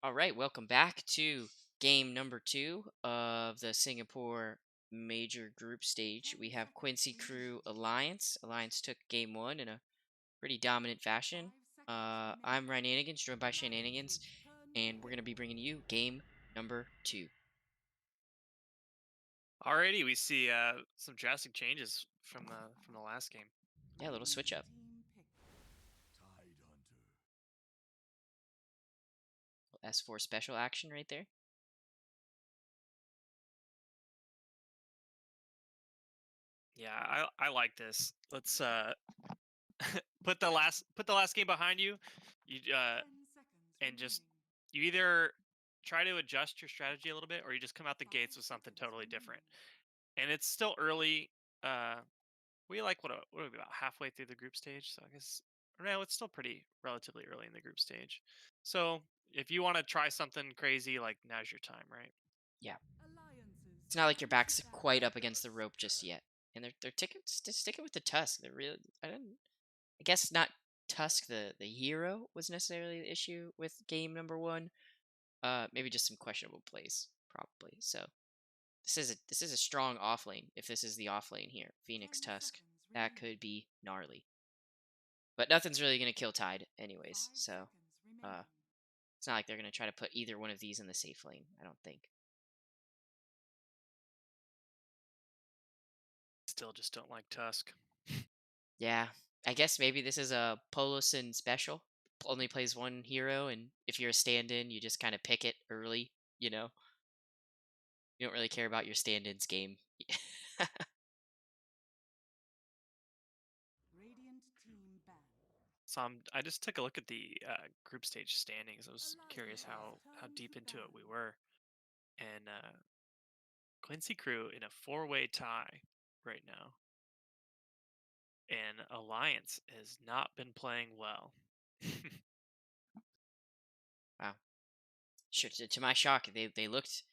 All right, welcome back to game number two of the Singapore major group stage. We have Quincy Crew Alliance. Alliance took game one in a pretty dominant fashion. I'm Ryananigans, joined by Shenanigans, and we're going to be bringing you game number two. Alrighty, we see some drastic changes from the last game. Yeah, a little switch up. S4 special action right there. Yeah, I like this. Let's put the last game behind you. You and just you either try to adjust your strategy a little bit, or you just come out the gates with something totally different. And it's still early. We like what are we about halfway through the group stage? So I guess no, it's still pretty relatively early in the group stage. So if you want to try something crazy, like now's your time, right? Yeah, it's not like your back's quite up against the rope just yet, and they're sticking with the tusk. They're really. I guess not Tusk the hero was necessarily the issue with game number one. Maybe just some questionable plays, probably. So this is a strong off lane. If this is the off lane here, Phoenix Tusk, that could be gnarly. But nothing's really gonna kill Tide, anyways. So uh, it's not like they're gonna try to put either one of these in the safe lane. I don't think. Still just don't like Tusk. Yeah, I guess maybe this is a Polosin special. Only plays one hero, and if you're a stand-in, you just kind of pick it early. You know, you don't really care about your stand-ins game. So I just took a look at the group stage standings. I was curious how deep into it we were, and Quincy Crew in a four-way tie right now, and Alliance has not been playing well. Wow. Sure. To my shock, they looked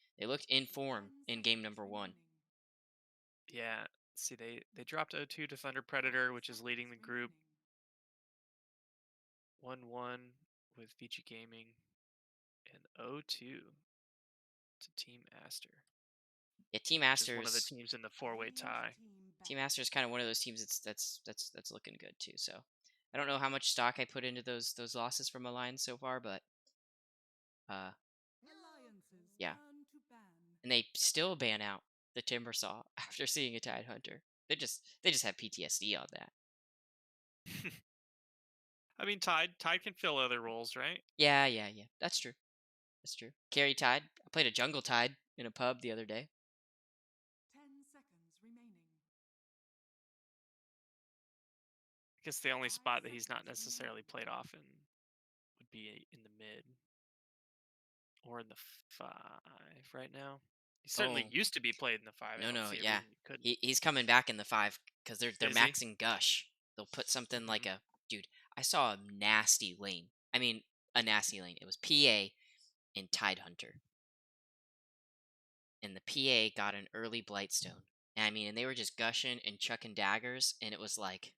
in form in game number one. Yeah, see they dropped O2 to Thunder Predator, which is leading the group 1-1 with VG Gaming, and O2 to Team Aster, Yeah, Team which is one of the Masters. teams in the four-way tie. Team Masters kind of one of those teams that's looking good too. So I don't know how much stock I put into those losses from Alliance so far, but uh, yeah, and they still ban out the Timbersaw after seeing a Tide Hunter. They just have PTSD on that. I mean, Tide can fill other roles, right? Yeah, yeah, yeah. That's true. That's true. Carry Tide. I played a Jungle Tide in a pub the other day. I guess the only spot that he's not necessarily played often would be in the mid or in the five right now. He certainly Oh, used to be played in the five. I no, don't no, see a yeah. reason you couldn't. He's coming back in the five because they're Is he? maxing Gush. They'll put something like Hmm. a dude. I saw a nasty lane. I mean, a nasty lane. It was PA and Tide Hunter, and the PA got an early Blightstone. And I mean, and they were just gushing and chucking daggers, and it was like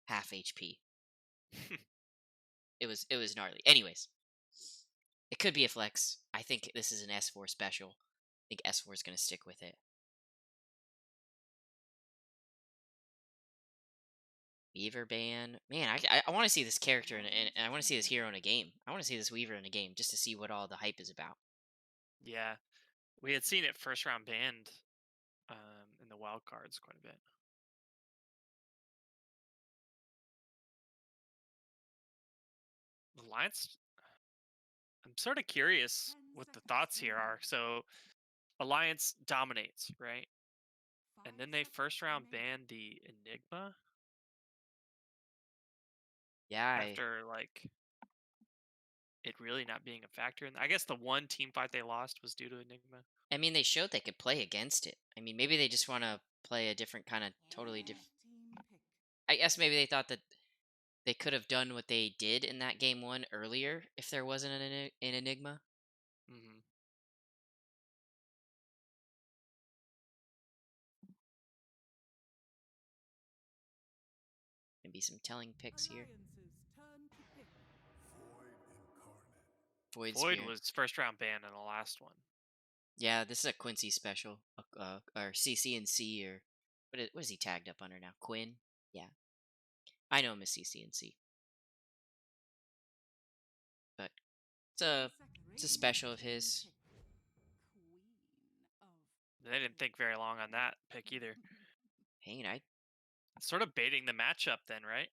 half HP. It was gnarly. Anyways, it could be a flex. I think this is an S4 special. I think S4 is gonna stick with it. Weaver ban. Man, I want to see this character and I want to see this hero in a game. I want to see this Weaver in a game just to see what all the hype is about. Yeah, we had seen it first round banned in the wild cards quite a bit. Alliance. I'm sort of curious what the thoughts here are. So Alliance dominates, right? And then they first round banned the Enigma Yeah, after like it really not being a factor. And I guess the one team fight they lost was due to Enigma. I mean they showed they could play against it. I mean maybe they just want to play a different kind of totally different. I guess maybe they thought that they could have done what they did in that game one earlier if there wasn't an Enigma. Hmm. Maybe some telling picks here. Void incarnate. Void Void Spirit. was first round ban in the last one. Yeah, this is a Quincy special, or CC&C, or what is he tagged up under now? Quinn. Yeah, I know him as CC&C, but it's a it's a special of his. They didn't think very long on that pick either. Pain. I Sort of baiting the matchup then, right?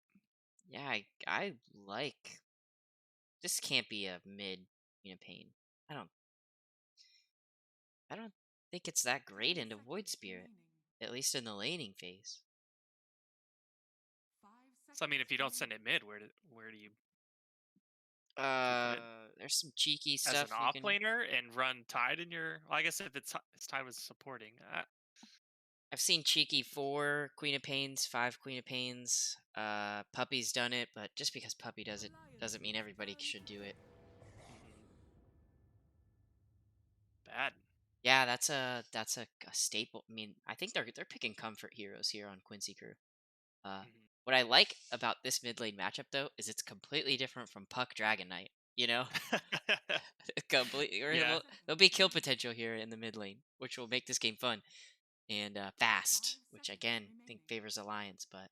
Yeah, I like. This can't be a mid Pain. I don't I don't think it's that great into Void Spirit, at least in the laning phase. So I mean, if you don't send it mid, where do you put it There's some cheeky as an stuff you off can. laner and run Tide in your? Well, I guess if it's Tide was supporting. I've seen cheeky 4 Queen of Pains, 5 Queen of Pains. Puppy's done it, but just because Puppy does it doesn't mean everybody should do it. Bad. Yeah, that's a staple. I mean, I think they're picking comfort heroes here on Quincy Crew. Uh, Mhm. what I like about this mid lane matchup though is it's completely different from Puck Dragon Knight. You know, completely. Yeah. There'll be kill potential here in the mid lane, which will make this game fun and fast, which again I think favors Alliance. But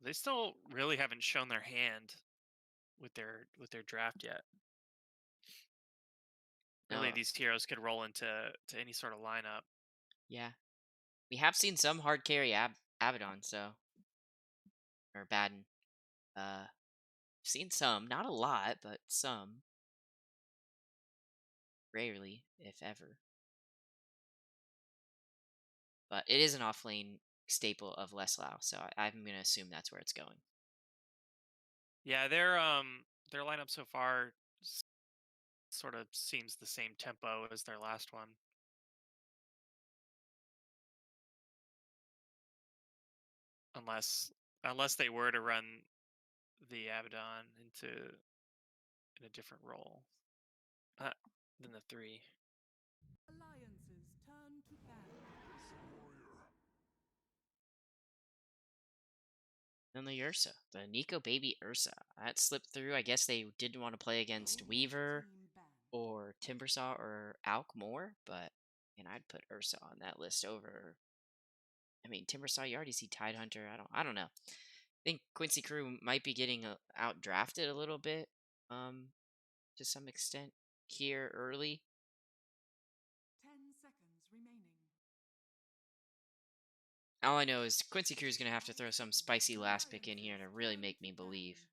They still really haven't shown their hand with their draft yet. Really, no, these heroes could roll into any sort of lineup. yeah, we have seen some hard carry Abaddon, so or Baden. Seen some, not a lot, but some. Rarely, if ever. But it is an off lane staple of Leslau, so I'm gonna assume that's where it's going. Yeah, their lineup so far sort of seems the same tempo as their last one, unless unless they were to run the Abaddon into in a different role uh, than the three. Then the Ursa, the Nico baby Ursa. That slipped through. I guess they didn't want to play against Weaver or Timbersaw or Alk more, but and I'd put Ursa on that list over. I mean, Timbersaw, you already see Tidehunter. I don't know. I think Quincy Crew might be getting out drafted a little bit, um, to some extent here early. All I know is Quincy Crew is going to have to throw some spicy last pick in here to really make me believe.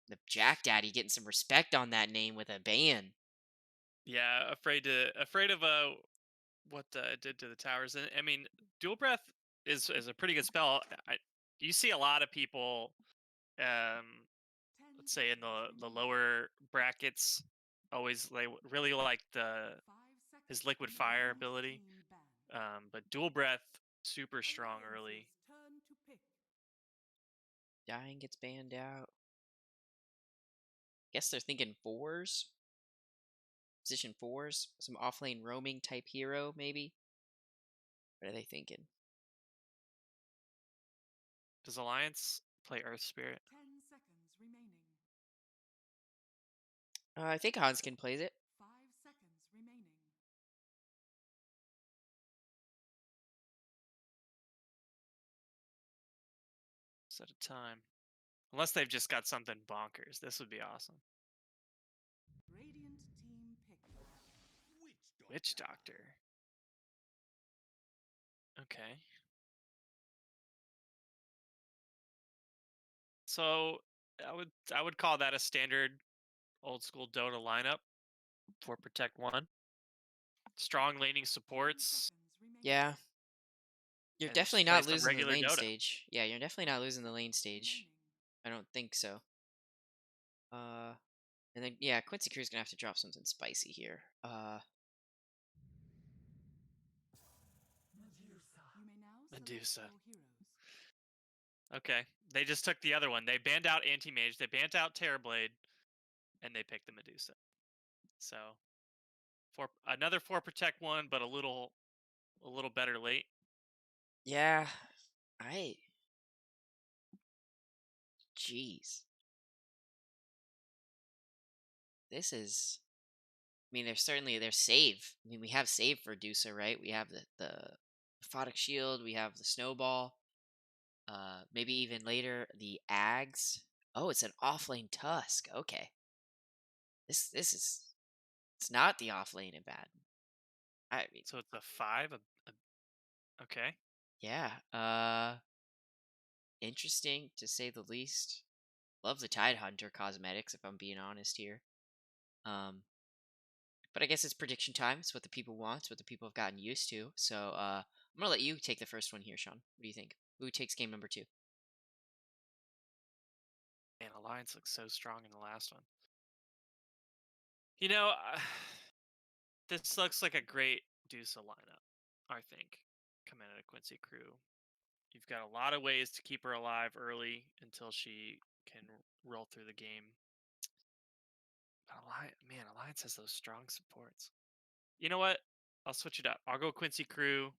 The Jack Daddy getting some respect on that name with a ban. Yeah, afraid of what it did to the towers. And I mean, dual breath is a pretty good spell. You see a lot of people, um, let's say in the lower brackets, always really like the his liquid fire ability. But dual breath super strong early. Dying gets banned out. Guess they're thinking fours. Position fours. Some offlane roaming type hero, maybe. What are they thinking? Does Alliance play Earth Spirit? I think Hanskin plays it. Set a time. Unless they've just got something bonkers. This would be awesome. Witch Doctor. Okay. So I would call that a standard old school Dota lineup for Protect One. Strong laning supports Yeah. You're and definitely just play not some losing the regular lane Dota. stage. Yeah, you're definitely not losing the lane stage. I don't think so. Uh, and then yeah, Quincy Crew's gonna have to drop something spicy here. Medusa. Okay. They just took the other one. They banned out Anti Mage, they banned out Terrorblade, and they picked the Medusa. So for another 4 Protect 1, but a little better late. Yeah, I. Jeez. this is. I mean, there's save. I mean, we have save for Dusa, right? We have the Photic Shield. We have the Snowball. Maybe even later the Ags. Oh, it's an offlane Tusk. Okay, this is it's not the offlane in bad. I mean, So it's a 5. Okay. yeah. Interesting to say the least. Love the Tide Hunter cosmetics, if I'm being honest here. Um, but I guess it's prediction time. It's what the people want. It's what the people have gotten used to. So I'm gonna let you take the first one here, Sean. What do you think? Who takes game number 2? Man, Alliance looks so strong in the last one. You know, this looks like a great Dusa lineup, I think, coming out of Quincy Crew. You've got a lot of ways to keep her alive early until she can roll through the game. But Alliance has those strong supports. You know what? I'll switch it up. I'll go Quincy Crew.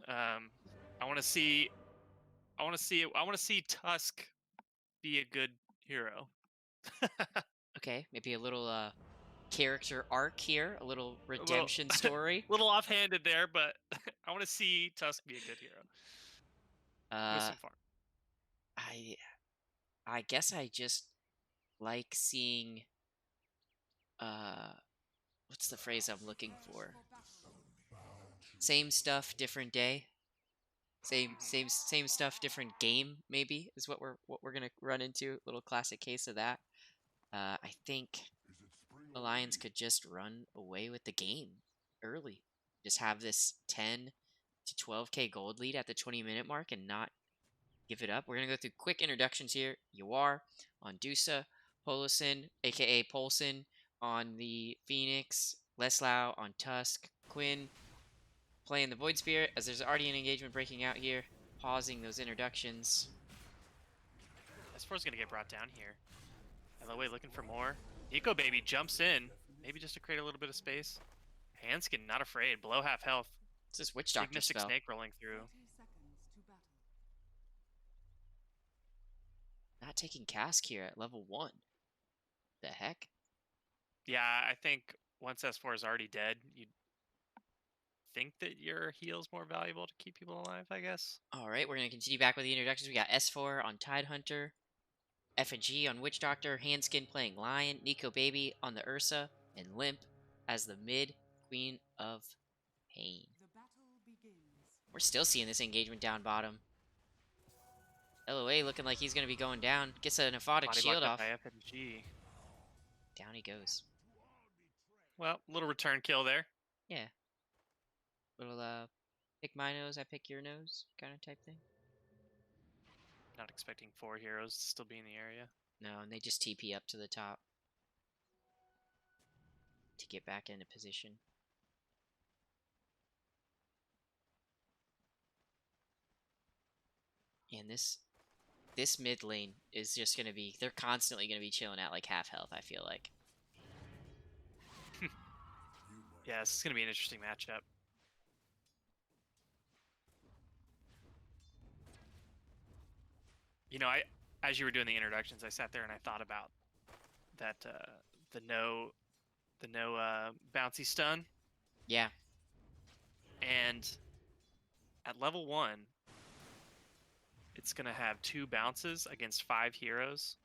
Um, I want to see. I want to see. I want to see Tusk be a good hero. Okay, maybe a little character arc here, a little A little, redemption story. little offhanded there, but I want to see Tusk be a good hero with Uh, some farm. I I guess I just like seeing uh, what's the phrase I'm looking for? Same stuff, different day. Same stuff, different game. Maybe is what we're gonna run into. Little classic case of that. I think the Lions could just run away with the game early. Just have this 10 to 12k gold lead at the 20-minute mark and not give it up. We're going to go through quick introductions here. Yawar on Dusa, Polison, aka Polson on the Phoenix, Leslau on Tusk, Quinn playing the Void Spirit as there's already an engagement breaking out here. Pausing those introductions. S4's gonna get brought down here. LOA looking for more. Eco Baby jumps in, maybe just to create a little bit of space. Hanskin not afraid, below half health. It's this Witch Big Doctor Mystic spell. Snake rolling through. Not taking cask here at level 1. The heck? Yeah, I think once S4 is already dead, you'd think that your heal's more valuable to keep people alive, I guess. Alright, we're going to continue back with the introductions. We got S4 on Tide Hunter, F&G on Witch Doctor, Handskin playing Lion, Nico Baby on the Ursa, and Limp as the mid Queen of Pain. We're still seeing this engagement down bottom. LOA looking like he's going to be going down. Gets a Nephotic Body shield blocked up off. by FNG. Down he goes. Well, little return kill there. Yeah. Little, pick my nose, I pick your nose kind of type thing. Not expecting 4 heroes to still be in the area. No, and they just TP up to the top to get back into position. And this mid lane is just going to be, they're constantly going to be chilling at like half health, I feel like. Yeah, this is going to be an interesting matchup. You know, as you were doing the introductions, I sat there and I thought about that the no bouncy stun. Yeah. And at level 1, it's going to have 2 bounces against 5 heroes,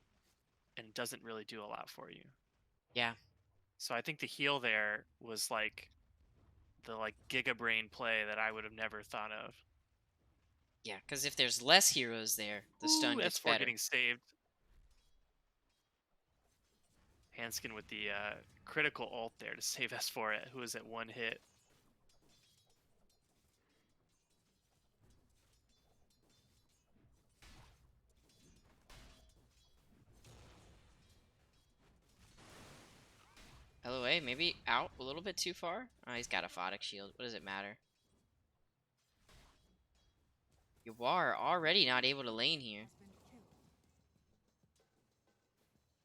and it doesn't really do a lot for you. Yeah. So I think the heal there was like the Giga Brain play that I would have never thought of. Yeah, because if there's less heroes there, the stun gets S4 better. getting saved. Hanskin with the critical ult there to save S4, who was at 1 hit. LOA, maybe out a little bit too far? Oh, he's got a Photic shield. What does it matter? Yawar already not able to lane here.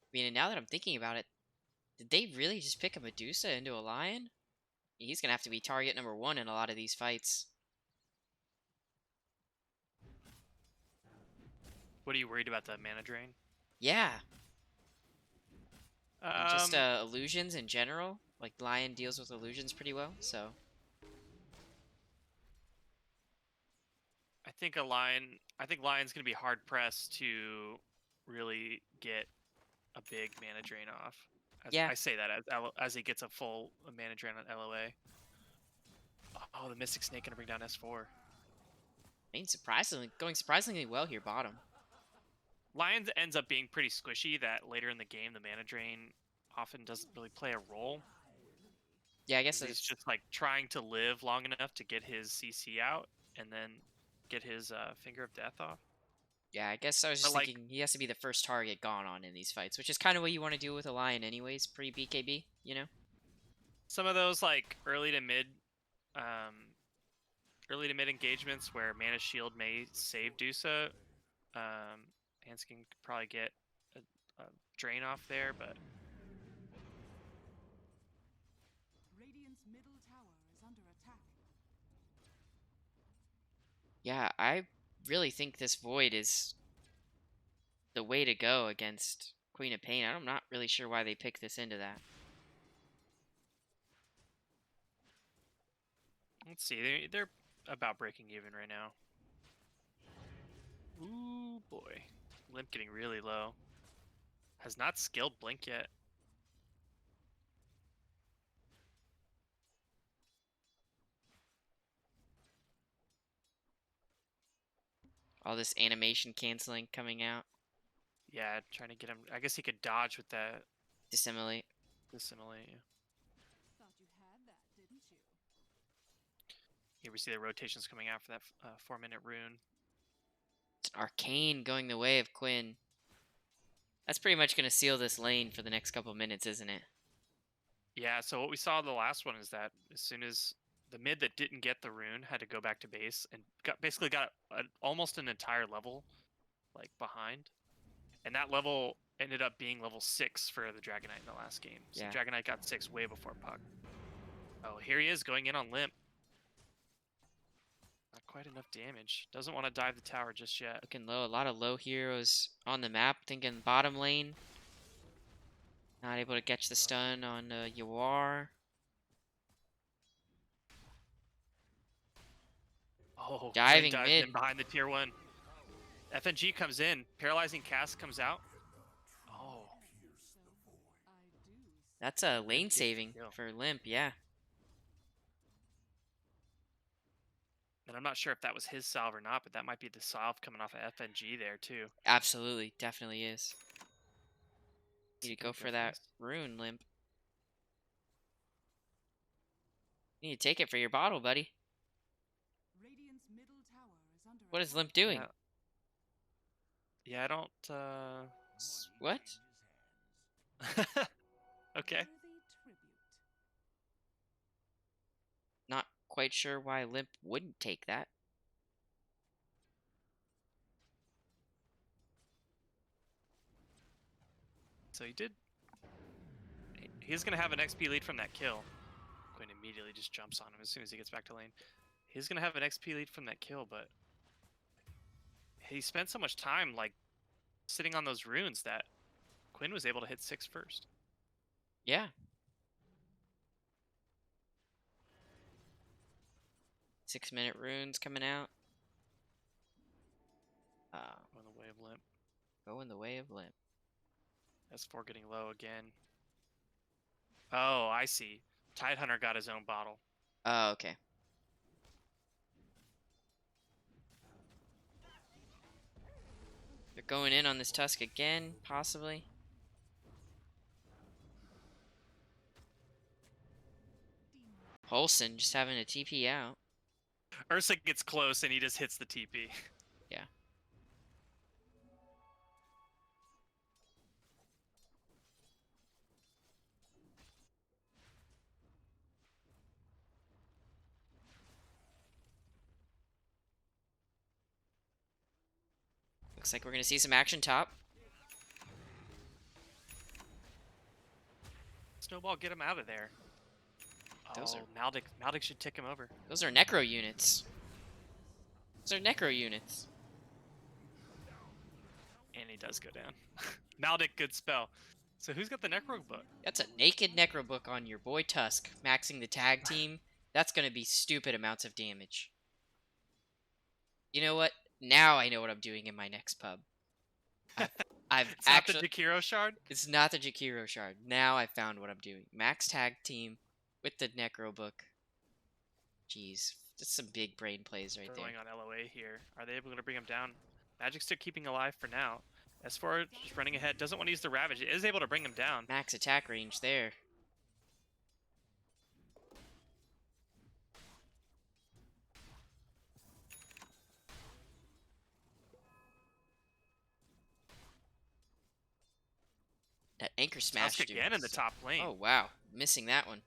I mean, and now that I'm thinking about it, did they really just pick a Medusa into a Lion? He's going to have to be target number 1 in a lot of these fights. What are you worried about, the mana drain? Yeah. And just Um, illusions in general. Like Lion deals with illusions pretty well, so I think Lion's gonna be hard pressed to really get a big mana drain off. As yeah. I say that as he gets a full mana drain on LOA. Oh, the Mystic Snake gonna bring down S4. I mean, surprisingly well here, bottom. Lions ends up being pretty squishy. That later in the game, the mana drain often doesn't really play a role. Yeah, I guess He's that's just like trying to live long enough to get his CC out and then get his Finger of Death off. yeah. I guess I was But just like thinking he has to be the first target gone on in these fights, which is kind of what you want to do with a Lion, anyways, pre BKB. You know. some of those like um, early to mid engagements where Mana Shield may save Dusa, Hanskin could probably get a drain off there, but Radiant's middle tower is under attack. Yeah, I really think this Void is the way to go against Queen of Pain. I'm not really sure why they picked this into that. let's see. They're about breaking even right now. Ooh boy, Limp getting really low. Has not skilled Blink yet. All this animation canceling coming out. Yeah, trying to get him. I guess he could dodge with that Dissimilate. Dissimilate. Thought you had that, didn't you? Here we see the rotations coming out for that 4-minute rune. It's Arcane going the way of Quinn. That's pretty much going to seal this lane for the next couple minutes, isn't it? Yeah, so what we saw in the last one is that as soon as the mid that didn't get the rune had to go back to base and basically got almost an entire level like behind. And that level ended up being level 6 for the Dragonite in the last game. So Yeah. Dragonite got 6 way before Puck. Oh, here he is going in on Limp. Not quite enough damage. Doesn't want to dive the tower just yet. Looking low. A lot of low heroes on the map. Thinking bottom lane. Not able to catch the stun on Yawar. Oh, Diving Quinn dives mid. in behind the tier 1. FNG comes in. Paralyzing Cast comes out. Oh. I do. That's a lane gets the saving kill. for Limp, yeah. And I'm not sure if that was his salve or not, but that might be the salve coming off of FNG there too. Absolutely. Definitely is. Need to Gonna go for that this. rune, Limp. You need to take it for your bottle, buddy. Radiant's middle tower is under What is attack. Limp doing? Yeah, I don't What? Okay. Worthy tribute. Not quite sure why Limp wouldn't take that. So he did. He's gonna have an XP lead from that kill. Quinn immediately just jumps on him as soon as he gets back to lane. He's gonna have an XP lead from that kill, but he spent so much time like sitting on those runes that Quinn was able to hit 6 first. Yeah. 6-minute runes coming out. On the way of Limp. Going the way of Limp. S4 getting low again. Oh, I see. Tidehunter got his own bottle. Oh, okay. They're going in on this Tusk again, possibly. Holson just having a TP out. Ursa gets close and he just hits the TP. Yeah. Looks like we're going to see some action top. Snowball, get him out of there. Those Oh, Maldic should tick him over. Those are Necro units. Those are Necro units. And he does go down. Maldic, good spell. So who's got the Necro book? That's a naked Necrobook on your boy Tusk, maxing the tag team. That's gonna be stupid amounts of damage. You know what? Now I know what I'm doing in my next pub. I've It's actually. not the Jakiro shard. It's not the Jakiro shard. Now I found what I'm doing. Max tag team with the Necrobook. Jeez, just some big brain plays right there. Going on LOA here. Are they able to bring him down? Magic's still keeping alive for now. S4 just running ahead. Doesn't want to use the Ravage. It is able to bring him down. Max attack range there. That anchor smash Tusk again in the top lane. Oh wow, missing that one.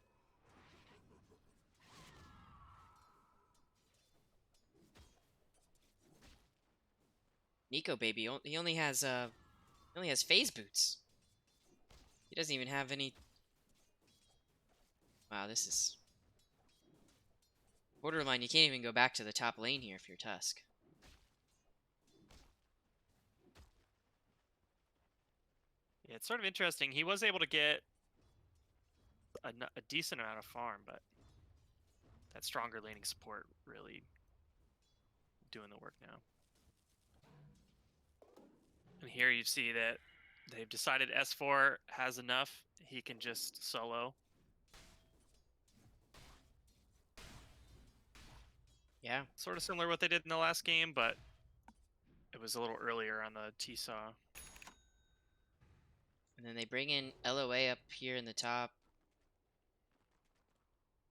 Nico baby, he only has phase boots. He doesn't even have any. Wow, this is borderline. You can't even go back to the top lane here if you're Tusk. Yeah, it's sort of interesting. He was able to get a decent amount of farm, but that stronger laning support really doing the work now. And here you see that they've decided S4 has enough. He can just solo. Yeah. Sort of similar to what they did in the last game, but it was a little earlier on the T-Saw. And then they bring in LOA up here in the top.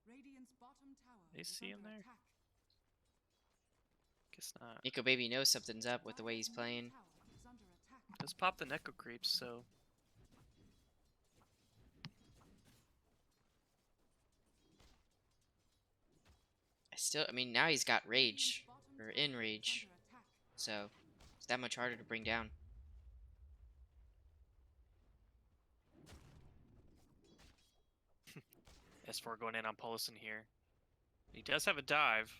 Radiant's bottom tower They is see him under there? attack. Guess not. Nico baby knows something's up with the way he's Dire's playing. middle tower is under attack. Just pop the Neko creeps, so I mean, now he's got rage, Radiant's bottom or tower in is rage, under attack. so it's that much harder to bring down. S4 going in on Polison here. He does have a dive.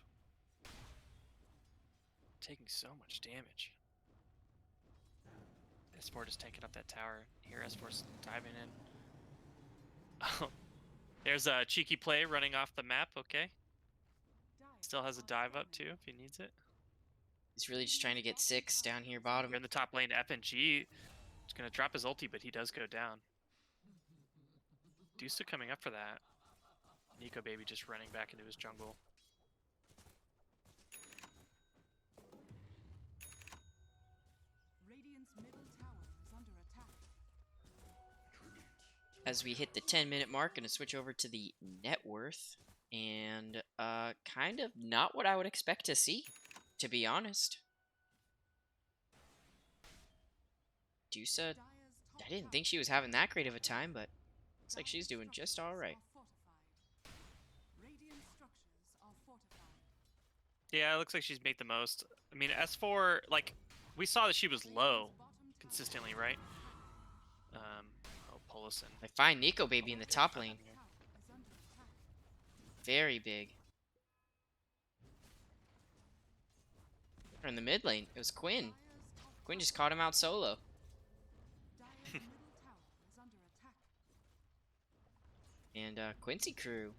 Taking so much damage. S4 just taking up that tower. Here S4's diving in. Oh, there's a cheeky play running off the map, okay. Dire Still has a are dive up falling. too if he needs it. He's really just trying to get 6 down here bottom. We're in the top lane, FNG is going to drop his ulti, but he does go down. Dusta coming up for that. Nico baby just running back into his jungle. Radiant's middle tower is under attack. As we hit the 10-minute mark, gonna switch over to the net worth, and kind of not what I would expect to see, to be honest. Dusa, Dire's top I didn't tower think she was having that great of a time, but looks like she's doing just all right. are fortified. Radiant structures are fortified. Yeah, it looks like she's made the most. I mean, S4, like, we saw that she was low Radiant's bottom tower consistently, right? Oh, Polison. I find Nico baby in the top lane. Here. tower is under attack. Very big. Or in the mid lane, it was Quinn. Dire's top Quinn just caught him out solo. Dire's middle tower is under attack. And Quincy crew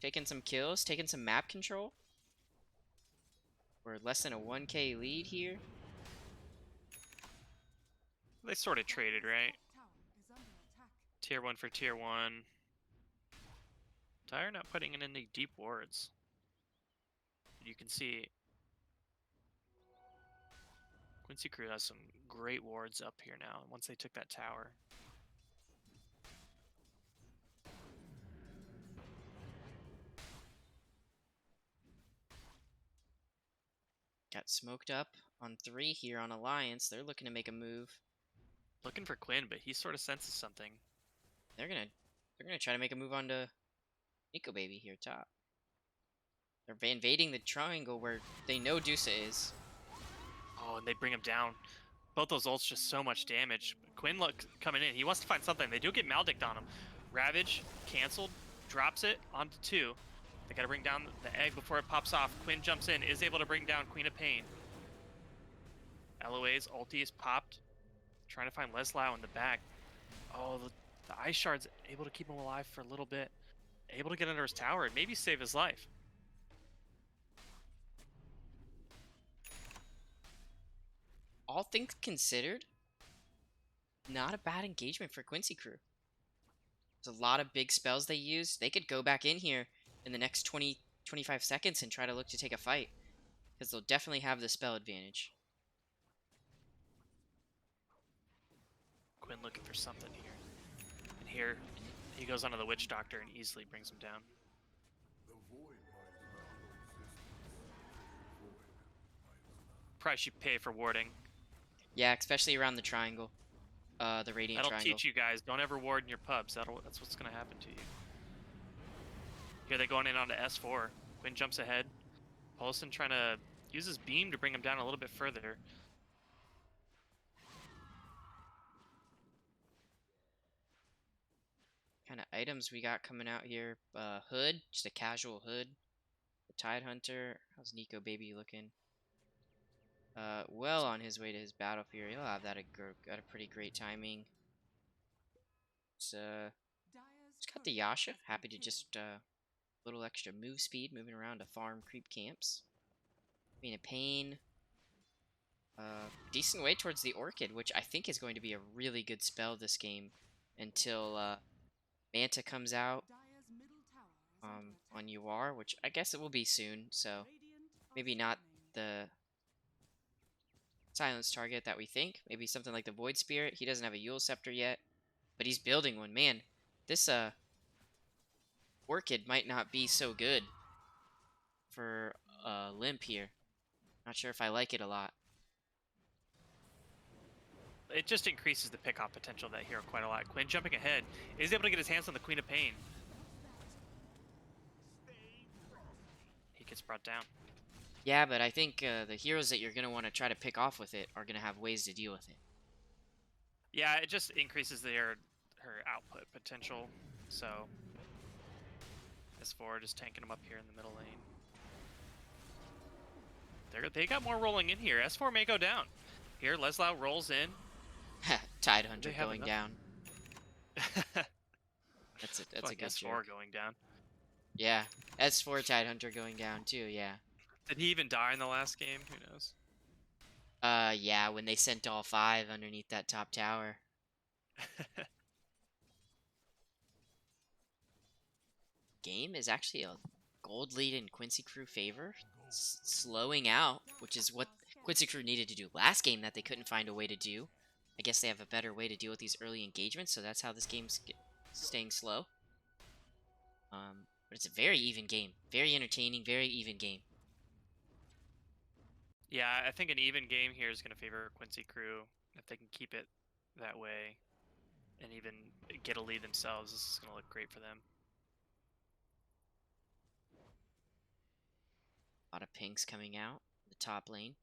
taking some kills, taking some map control. We're less than a 1k lead here. They sort of traded, right? Top tower is under attack. Tier 1 for tier 1. Dire not putting in any deep wards. You can see Quincy crew has some great wards up here now once they took that tower. Got smoked up on 3 here on Alliance. They're looking to make a move. Looking for Quinn, but he sort of senses something. They're gonna try to make a move onto Nico baby here top. They're invading the triangle where they know Dusa is. Oh, and they bring him down. Both those ults just so much damage. Quinn coming in. He wants to find something. They do get Maldict on him. Ravage canceled, drops it onto 2. They gotta bring down the egg before it pops off. Quinn jumps in, is able to bring down Queen of Pain. LOA's ulti is popped. Trying to find Leslau in the back. Oh, the ice shard's able to keep him alive for a little bit. Able to get under his tower and maybe save his life. All things considered, not a bad engagement for Quincy crew. There's a lot of big spells they use. They could go back in here in the next 20, 25 seconds and try to look to take a fight. Because they'll definitely have the spell advantage. Quinn looking for something here. And here, he goes onto the Witch Doctor and easily brings him down. Price you pay for warding. Yeah, especially around the triangle. The radiant That'll triangle. teach you guys. Don't ever ward in your pubs. That's what's going to happen to you. Here they're going in onto S4. Quinn jumps ahead. Paulson trying to use his beam to bring him down a little bit further. Kind of items we got coming out here. Hood, just a casual hood. The Tide Hunter. How's Nico Baby looking? Well on his way to his battle fury. He'll have that at a pretty great timing. Just got the Yasha. Happy to just little extra move speed, moving around to farm creep camps. Being a pain. Decent way towards the Orchid, which I think is going to be a really good spell this game until Manta comes out on UR, which I guess it will be soon. So maybe not the silence target that we think. Maybe something like the Void Spirit. He doesn't have a Yule Scepter yet, but he's building one. Man, this Orchid might not be so good for Limp here. Not sure if I like it a lot. It just increases the pick-off potential of that hero quite a lot. Quinn jumping ahead is able to get his hands on the Queen of Pain. He gets brought down. Yeah, but I think the heroes that you're going to want to try to pick off with it are going to have ways to deal with it. Yeah, it just increases her output potential. So S4 just tanking him up here in the middle lane. They got more rolling in here. S4 may go down. Here, Leslau rolls in. Tide Hunter They have going enough. down. That's a Like good S4 joke. going down. Yeah, S4 Tide Hunter going down too, yeah. Did he even die in the last game? Who knows? Yeah, when they sent all 5 underneath that top tower. Game is actually a gold lead in Quincy crew favor. Slowing out, which is what Quincy crew needed to do last game that they couldn't find a way to do. I guess they have a better way to deal with these early engagements, so that's how this game's staying slow. But it's a very even game. Very entertaining, very even game. Yeah, I think an even game here is going to favor Quincy crew. If they can keep it that way and even get a lead themselves, this is going to look great for them. A lot of pinks coming out the top lane.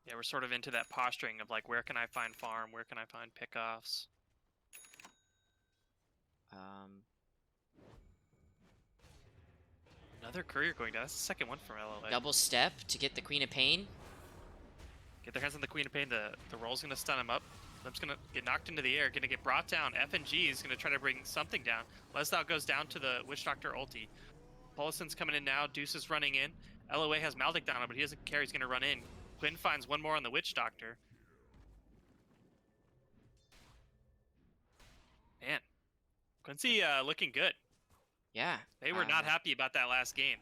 Yeah, we're sort of into that posturing of like, where can I find farm? Where can I find pickoffs? Another courier going down. That's the second one from LOA. Double step to get the Queen of Pain. Get their hands on the Queen of Pain. The roll's going to stun him up. Limp's going to get knocked into the air. Going to get brought down. FNG is going to try to bring something down. Leslau goes down to the Witch Doctor ulti. Polison's coming in now. Deuce is running in. LOA has Maldic down, but he doesn't care. He's going to run in. Quinn finds one more on the Witch Doctor. Man. Quincy looking good. Yeah. They were not happy about that last game.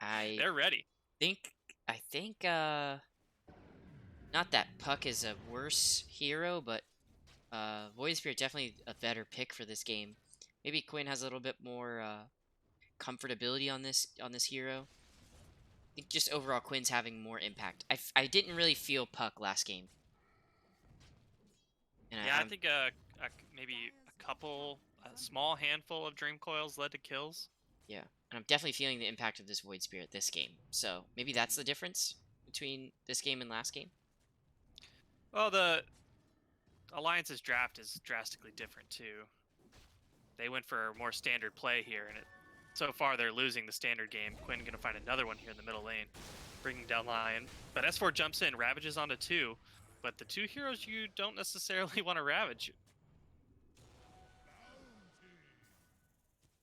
They're ready. I think not that Puck is a worse hero, but Void Spirit definitely a better pick for this game. Maybe Quinn has a little bit more comfortability on this hero. I think just overall Quinn's having more impact. I didn't really feel Puck last game. And Yeah, I think maybe a small handful of Dream Coils led to kills. Yeah, and I'm definitely feeling the impact of this Void Spirit this game. So maybe that's the difference between this game and last game. Well, the Alliance's draft is drastically different too. They went for a more standard play here, and so far they're losing the standard game. Quinn gonna find another one here in the middle lane, bringing down Lion. But S4 jumps in, ravages onto 2. but the two heroes you don't necessarily want to ravage.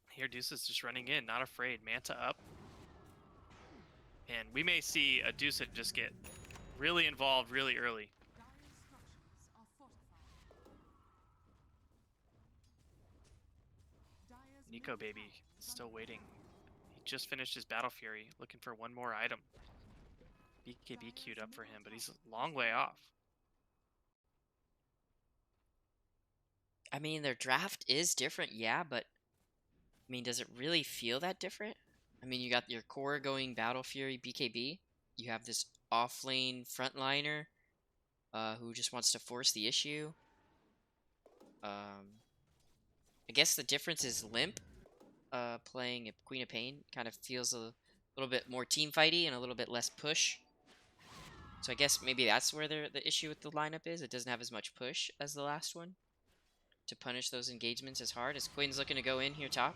Here, Deuce is just running in, not afraid. Manta up. And we may see a Deuce just get really involved really early. Dire's structures are fortified. Dire's Nico middle baby tower is still under waiting. attack. He just finished his Battle Fury, looking for one more item. BKB queued up for him, but he's a long way off. I mean, their draft is different, yeah, but I mean, does it really feel that different? I mean, you got your core going Battle Fury BKB. You have this offlane frontliner who just wants to force the issue. I guess the difference is Limp playing a Queen of Pain kind of feels a little bit more team fighty and a little bit less push. So I guess maybe that's where the issue with the lineup is. It doesn't have as much push as the last one to punish those engagements as hard. As Quinn's looking to go in here top.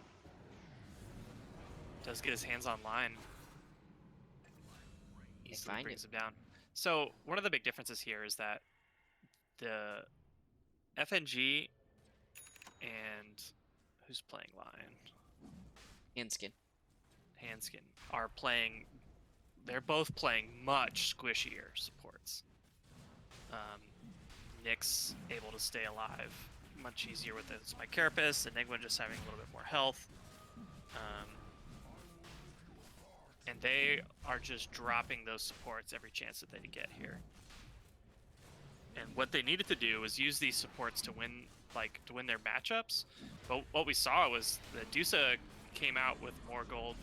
Does get his hands on line. Easily find brings him down. So one of the big differences here is that the FNG and who's playing line? Handskin. Handskin are playing. They're both playing much squishier supports. Nick's able to stay alive much easier with his my Carapace, Enigma just having a little bit more health. And they are just dropping those supports every chance that they get here. And what they needed to do was use these supports to win, to win their matchups. But what we saw was that Dusa came out with more gold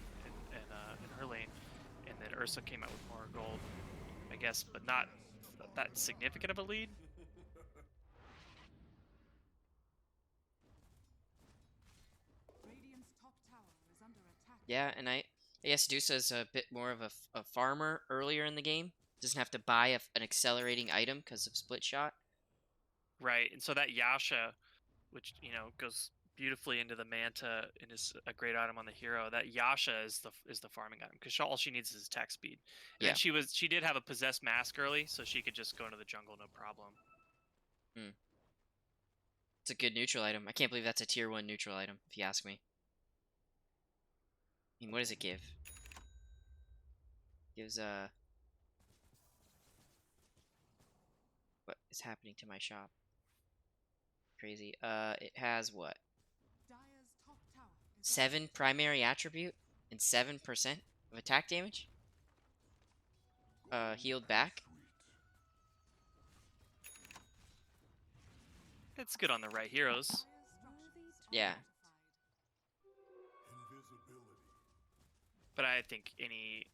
in her lane, and then Ursa came out with more gold, I guess, but not that significant of a lead. Radiant's top tower is under attack. Yeah, and I guess Dusa's a bit more of a farmer earlier in the game. Doesn't have to buy an accelerating item because of split shot. Right, and so that Yasha, which goes beautifully into the Manta and is a great item on the hero. That Yasha is the farming item because all she needs is attack speed. And Yeah. then she did have a possessed mask early, so she could just go into the jungle no problem. It's a good neutral item. I can't believe that's a tier 1 neutral item, if you ask me. I mean, what does it give? Gives what is happening to my shop? Crazy. It has what? Dire's top tower is 7 primary attribute and 7% of attack damage. Healed back. It's good on the right heroes. Dire's structures are Yeah. fortified. But I think any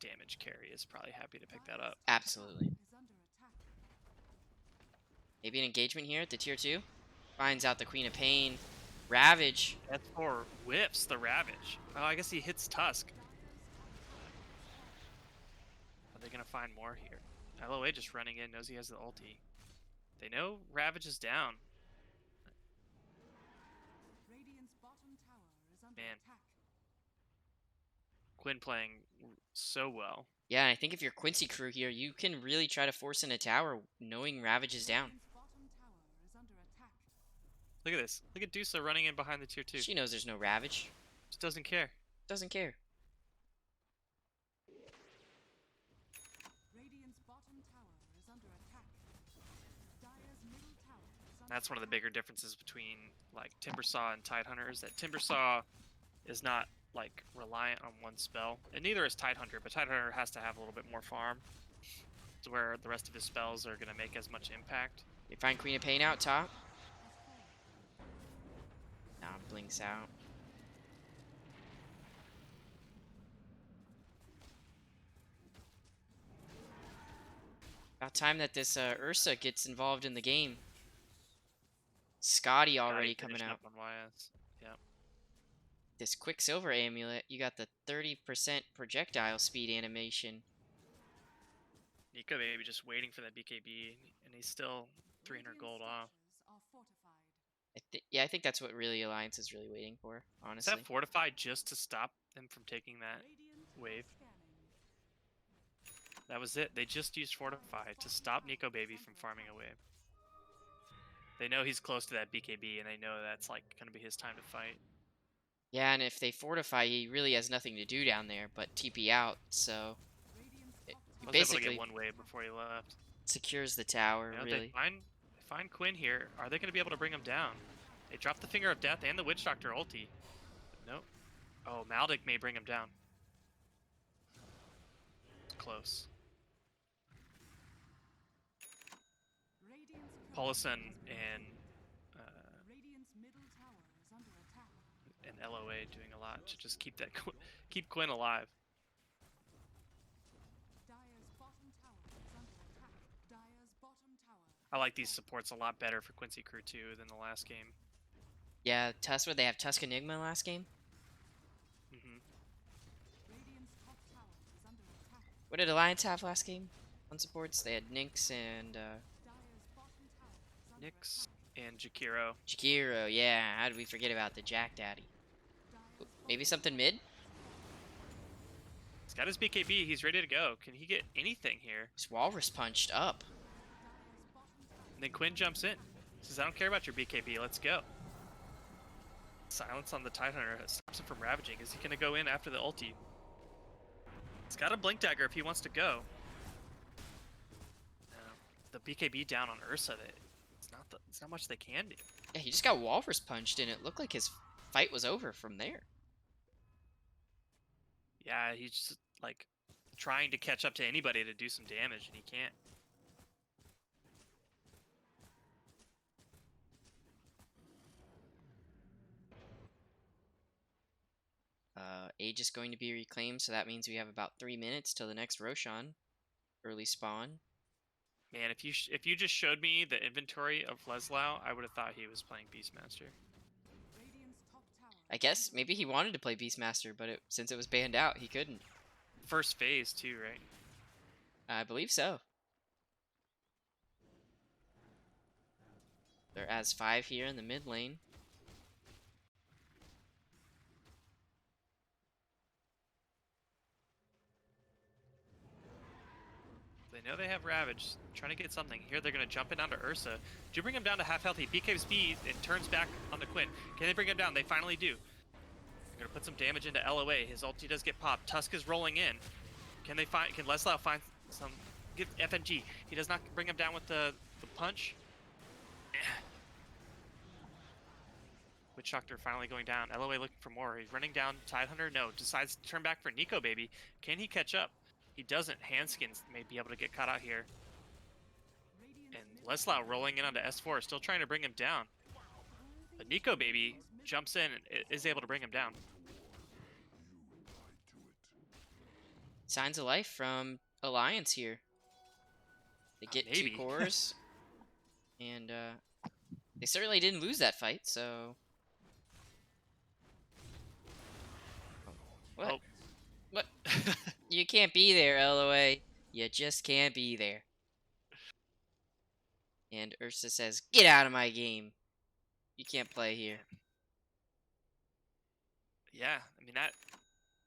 damage carry is probably happy to pick that up. Absolutely. Is under attack. Maybe an engagement here at the tier 2. Finds out the Queen of Pain. Ravage. That's for whiffs the Ravage. Oh, I guess he hits Tusk. Are they gonna find more here? LOA just running in, knows he has the ulti. They know Ravage is down. Radiant's bottom tower is under Man. attack. Quinn playing so well. Yeah, and I think if you're Quincy crew here, you can really try to force in a tower knowing Ravage is down. Radiant's bottom tower is under attack. Look at this. Look at Dusa running in behind the tier 2. She knows there's no Ravage. Just doesn't care. Doesn't care. Radiant's bottom tower is under attack. Dire's middle tower is under That's one of the attack. bigger differences between Timbersaw and Tidehunter is that Timbersaw is not reliant on one spell, and neither is Tidehunter, but Tidehunter has to have a little bit more farm to where the rest of his spells are going to make as much impact. They find Queen of Pain out top. Now blinks out. About time that this Ursa gets involved in the game. Scotty already coming finishing out. up on YS. Yep. This Quicksilver amulet, you got the 30% projectile speed animation. Nico maybe just waiting for that BKB, and he's still 300 gold off. Structures are fortified. Yeah, I think that's what really Alliance is really waiting for, Is honestly. that fortified just to stop them from taking that Radiant wave? scanning. That was it. They just used Fortify to stop Nico Baby from farming away. They know he's close to that BKB, and they know that's like going to be his time to fight. Yeah, and if they fortify, he really has nothing to do down there but TP out, so it, He he was able to get basically one wave before he left. secures the tower, You know, really. they find Quinn here. Are they going to be able to bring him down? They drop the Finger of Death and the Witch Doctor ulti. Nope. Oh, Maldic may bring him down. It's close. Paulison and LOA doing a lot to just keep that keep Quinn alive. I like these supports a lot better for Quincy Crew 2 than the last game. Yeah, Tusk, they have Tusk Enigma last game? Mm-hmm. What did Alliance have last game on supports? They had Nynx and Nyx and Jakiro. Jakiro, yeah. How did we forget about the Jack Daddy? Maybe something mid? He's got his BKB. He's ready to go. Can he get anything here? He's Walrus punched up. And then Quinn jumps in. Says, I don't care about your BKB. Let's go. Silence on the Tidehunter stops him from ravaging. Is he going to go in after the ulti? He's got a Blink Dagger if he wants to go. The BKB down on Ursa. It's not much they can do. Yeah, he just got Walrus punched and it looked like his fight was over from there. Yeah, he's just like trying to catch up to anybody to do some damage and he can't. Age is going to be reclaimed, so that means we have about 3 minutes till the next Roshan. Early spawn. Man, if you just showed me the inventory of Leslau, I would have thought he was playing Beastmaster. I guess maybe he wanted to play Beastmaster, but since it was banned out, he couldn't. First phase too, right? I believe so. They're as 5 here in the mid lane. They know they have Ravage, trying to get something. Here they're going to jump in onto Ursa. Do you bring him down to half healthy? BK speed and turns back onto Quinn. Can they bring him down? They finally do. They're going to put some damage into LOA. His ulti does get popped. Tusk is rolling in. Can Leslau find some... Get FNG. He does not bring him down with the punch. Witch Doctor finally going down. LOA looking for more. He's running down. Tidehunter, no. Decides to turn back for Nico Baby. Can he catch up? He doesn't. Handskins may be able to get caught out here. And Leslau rolling in onto S4, still trying to bring him down. But Nico Baby jumps in and is able to bring him down. Signs of life from Alliance here. They get Maybe. 2 cores. And they certainly didn't lose that fight, so... What? Oh. What? You can't be there, LOA. You just can't be there. And Ursa says, get out of my game. You can't play here. Yeah, I mean, that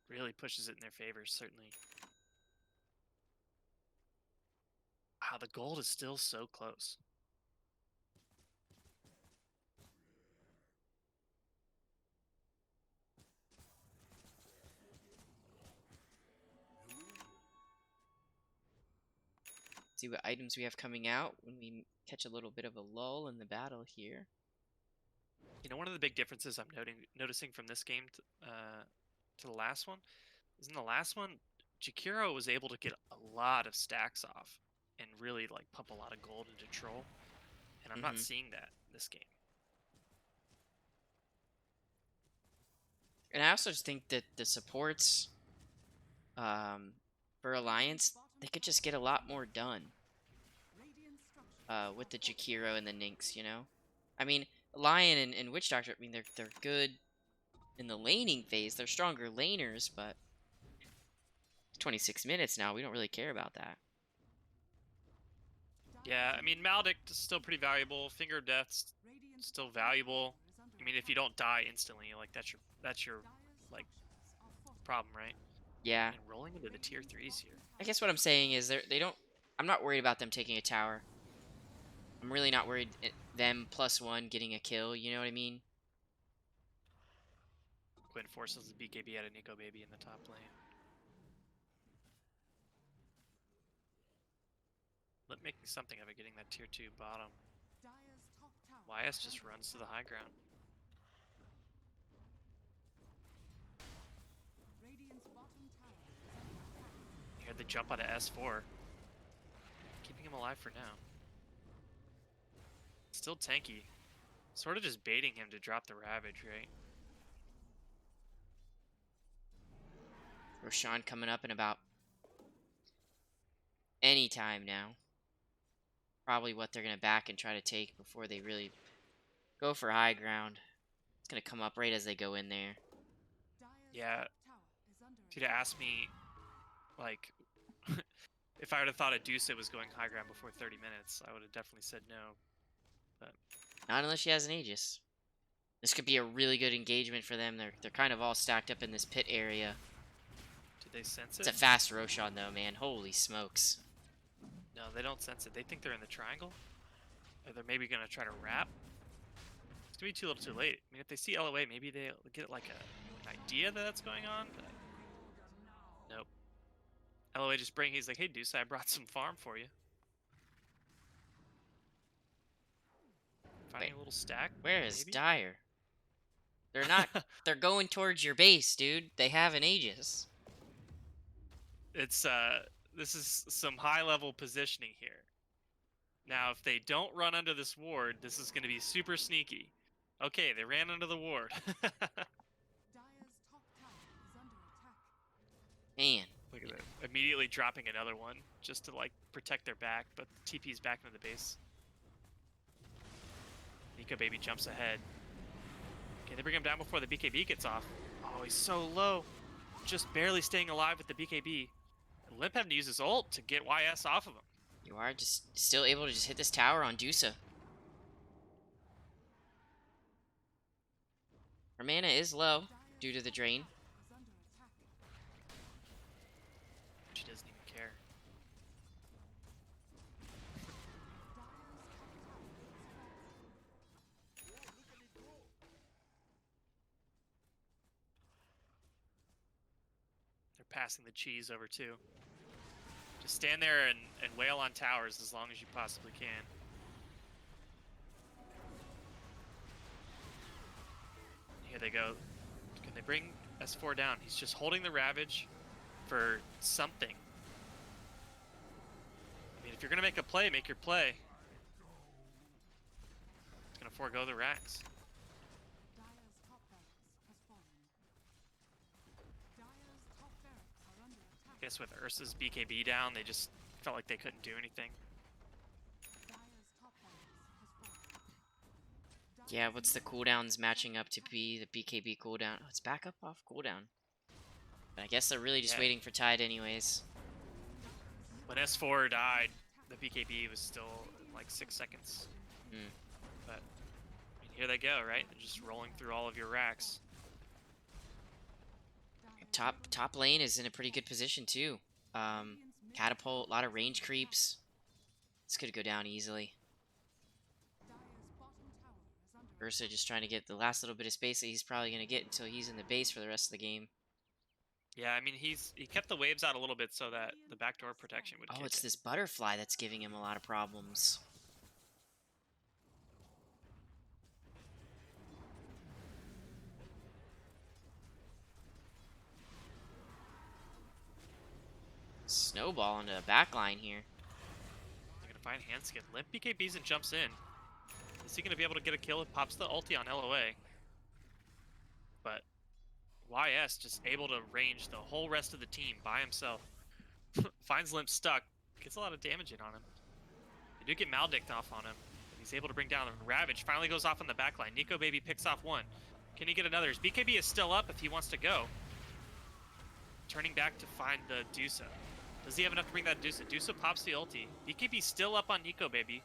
really pushes it in their favor, certainly. Wow, the gold is still so close. See what items we have coming out when we catch a little bit of a lull in the battle here. You know, one of the big differences I'm noticing from this game to the last one is in the last one, Jakiro was able to get a lot of stacks off and really like pump a lot of gold into Troll, and I'm not seeing that this game. And I also just think that the supports for Alliance, they could just get a lot more done with the Jakiro and the Nynx, you know? I mean, Lion and Witch Doctor, I mean, they're good in the laning phase. They're stronger laners, but 26 minutes now, we don't really care about that. Yeah, I mean, Maldic is still pretty valuable. Finger of Death's still valuable. I mean, if you don't die instantly, like that's your like problem, right? Yeah. And rolling into the tier 3s here. I guess what I'm saying is they don't. I'm not worried about them taking a tower. I'm really not worried them +1 getting a kill. You know what I mean? Quinn forces the BKB out of Nico Baby in the top lane. Lip making something of it, getting that tier 2 bottom. Dire's top tower YS is just under runs to the high ground. Radiant's bottom tower is under attack. You heard the jump out of S4. Keeping him alive for now. Still tanky. Sort of just baiting him to drop the Ravage, right? Roshan coming up in about any time now. Probably what they're gonna back and try to take before they really go for high ground. It's gonna come up right as they go in there. Dire's Yeah. top tower is under If you'd have asked me, like, if I would have thought Adusa was going high ground before 30 minutes, I would have definitely said no. But Not unless she has an Aegis. This could be a really good engagement for them. They're kind of all stacked up in this pit area. did they sense It's it? a fast Roshan though, man. Holy smokes. No, they don't sense it. They think they're in the triangle. Or they're maybe going to try to wrap. It's going to be too little too late. I mean, if they see LOA, maybe they'll get like an idea that that's going on. But nope. LOA just he's like, hey, Deuce, I brought some farm for you. Finding Wait, a little stack. Where is maybe? Dire? They're not. They're going towards your base, dude. They have an Aegis. It's this is some high level positioning here. Now if they don't run under this ward, this is going to be super sneaky. Okay, they ran under the ward. Dire's top tower is under attack. Man. Look at that. Immediately dropping another one just to like protect their back, but TP's back into the base. Nico Baby jumps ahead. Okay, they bring him down before the BKB gets off. Oh, he's so low. Just barely staying alive with the BKB. And Limp having to use his ult to get YS off of him. You are just still able to just hit this tower on Dusa. Her mana is low due to the drain. Is under attack. She doesn't even care. Dire's top tower is falling. They're passing the cheese over too. Just stand there and wail on towers as long as you possibly can. Here they go. Can they bring S4 down? He's just holding the Ravage for something. I mean, if you're going to make a play, make your play. It's going to forego the racks. Dire's top barracks has fallen. Dire's top barracks are under I attack. guess with Ursa's BKB down, they just felt like they couldn't do anything. Dire's top barracks has fallen. Yeah, what's the cooldowns matching up to be the BKB cooldown? Oh, it's back up off cooldown. But I guess they're really just Yeah. waiting for Tide anyways. When S4 died, the BKB was still in like 6 seconds. Hmm. But I mean, here they go, right? They're just rolling through all of your racks. Top lane is in a pretty good position too. Catapult, a lot of range creeps. This could go down easily. Dire's bottom tower is under Ursa just trying to get the last little bit of space that he's probably going to get until he's in the base for the rest of the game. Yeah, I mean he kept the waves out a little bit so that the backdoor protection would Oh, kick it's in. this butterfly that's giving him a lot of problems. Snowball into the back line here. They're gonna find hand skip. Limp BKBs and jumps in. Is he gonna be able to get a kill? It pops the ulti on LOA. But YS just able to range the whole rest of the team by himself. Finds Limp stuck. Gets a lot of damage in on him. They do get Maldict off on him. But he's able to bring down Ravage. Finally goes off on the back line. Nico Baby picks off one. Can he get another? His BKB is still up if he wants to go. Turning back to find the Dusa. Does he have enough to bring that Dusa? Dusa pops the ulti. BKB still up on Nico Baby.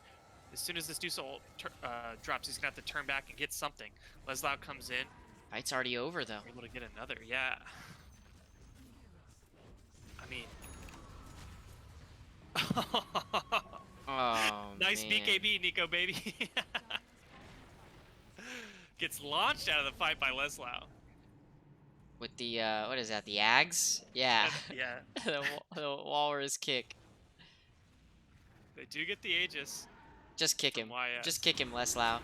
As soon as this Dusa ult drops, he's going to have to turn back and get something. Leslau comes in. Fight's already over though. We're able to get another. Yeah. mean? Oh Nice man. BKB, Nico baby. Gets launched out of the fight by Leslau. With the what is that? The Ags? Yeah. Yeah, The walrus kick. they do get the Aegis Just kick from him. YS. Just kick him, Leslau.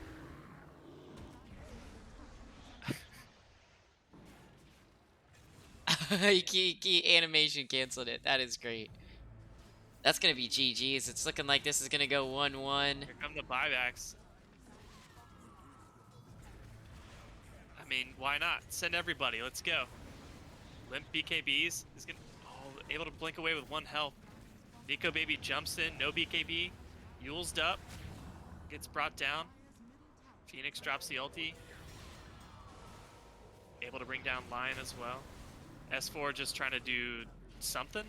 he animation canceled it. That is great. That's gonna be GG's. It's looking like this is gonna go 1-1. Here come the buybacks. I mean, why not? Send everybody. Let's go. Limp BKBs is gonna able to blink away with 1 health. Nico baby jumps in, no BKB. Yule's up, gets brought down. Phoenix drops the ulti. Able to bring down Lion as well. S4 just trying to do something.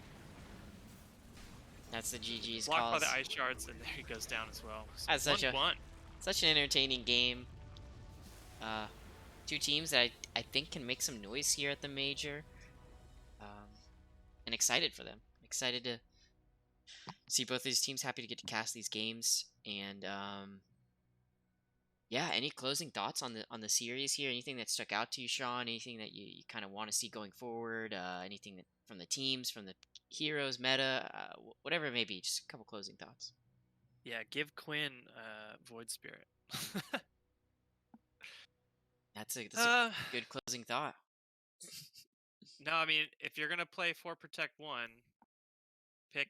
That's the GG's Blocked by calls. the ice shards, and there he goes down as well. So That's 1-1. such an entertaining game. Two teams that I think can make some noise here at the major. And excited for them. Excited to see both these teams. Happy to get to cast these games. And yeah, any closing thoughts on the series here? Anything that stuck out to you, Sean? Anything that you kind of want to see going forward? Anything that, from the teams, from the heroes, meta, whatever it may be. Just a couple closing thoughts. Yeah, give Quinn Void Spirit. That's a good closing thought. No, I mean, if you're gonna play 4 Protect 1, pick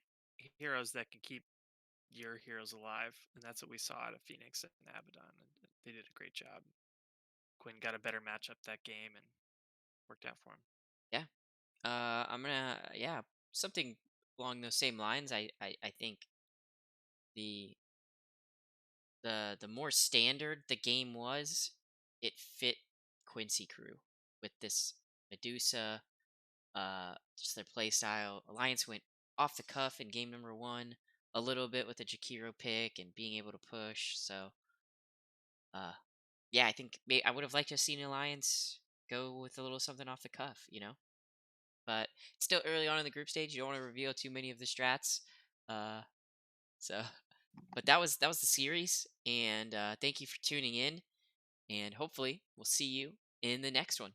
heroes that can keep your heroes alive, and that's what we saw out of Phoenix and Abaddon, and they did a great job. Quinn got a better matchup that game and worked out for him. Yeah. I'm gonna something along those same lines. I think the the more standard the game was, it fit Quincy crew with this Medusa, just their play style. Alliance went off the cuff in game number 1 a little bit with the Jakiro pick and being able to push. So, uh, yeah, I think I would have liked to have seen Alliance go with a little something off the cuff, But it's still early on in the group stage. You don't want to reveal too many of the strats. Uh, so, but that was the series, and thank you for tuning in. And hopefully, we'll see you in the next one.